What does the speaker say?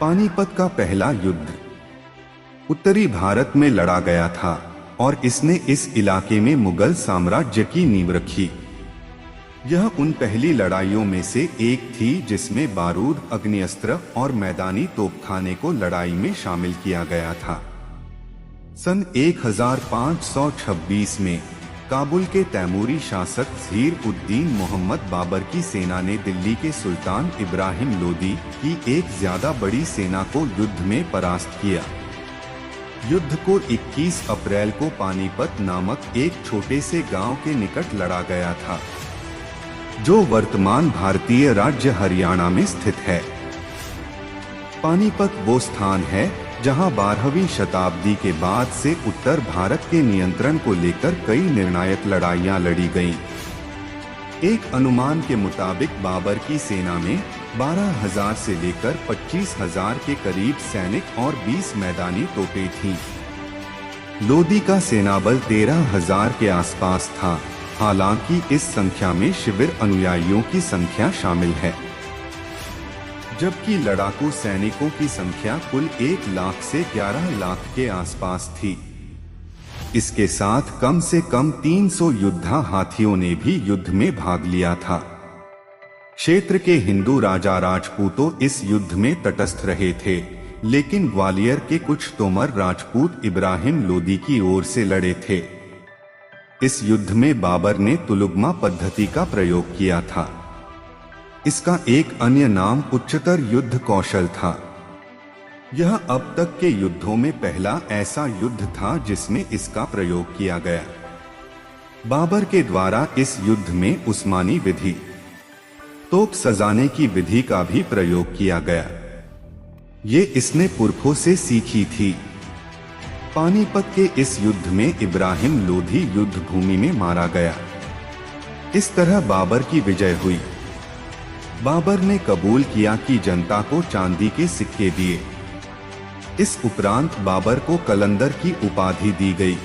पानीपत का पहला युद्ध उत्तरी भारत में लड़ा गया था और इसने इस इलाके में मुगल साम्राज्य की नींव रखी। यह उन पहली लड़ाइयों में से एक थी जिसमें बारूद, अग्निअस्त्र और मैदानी तोपखाने को लड़ाई में शामिल किया गया था। सन 1526 में काबुल के तैमूरी शासक ज़हीर-उद-दीन मोहम्मद बाबर की सेना ने दिल्ली के सुल्तान इब्राहिम लोदी की एक ज्यादा बड़ी सेना को युद्ध में परास्त किया। युद्ध को 21 अप्रैल को पानीपत नामक एक छोटे से गांव के निकट लड़ा गया था, जो वर्तमान भारतीय राज्य हरियाणा में स्थित है। पानीपत वो स्थान है जहां 12वीं शताब्दी के बाद से उत्तर भारत के नियंत्रण को लेकर कई निर्णायक लड़ाइयां लड़ी गईं। एक अनुमान के मुताबिक बाबर की सेना में 12,000 से लेकर 25,000 के करीब सैनिक और 20 मैदानी तोपें थीं। लोदी का सेनाबल 13,000 के आसपास था। हालांकि इस संख्या में शिविर अनुयायियों की संख्या शामिल है, जबकि लड़ाकू सैनिकों की संख्या कुल 1 लाख से 11 लाख के आसपास थी। इसके साथ कम से कम 300 योद्धा हाथियों ने भी युद्ध में भाग लिया था। क्षेत्र के हिंदू राजा राजपूतों इस युद्ध में तटस्थ रहे थे, लेकिन ग्वालियर के कुछ तोमर राजपूत इब्राहिम लोदी की ओर से लड़े थे। इस युद्ध में बाबर ने तुलुगमा पद्धति का प्रयोग किया था। इसका एक अन्य नाम उच्चतर युद्ध कौशल था। यह अब तक के युद्धों में पहला ऐसा युद्ध था जिसमें इसका प्रयोग किया गया। बाबर के द्वारा इस युद्ध में उस्मानी विधि, तोप सजाने की विधि का भी प्रयोग किया गया। ये इसने पुरखों से सीखी थी। पानीपत के इस युद्ध में इब्राहिम लोदी युद्ध भूमि में मारा गया। इस तरह बाबर की विजय हुई। बाबर ने कबूल किया कि जनता को चांदी के सिक्के दिए। इस उपरांत बाबर को कलंदर की उपाधि दी गई।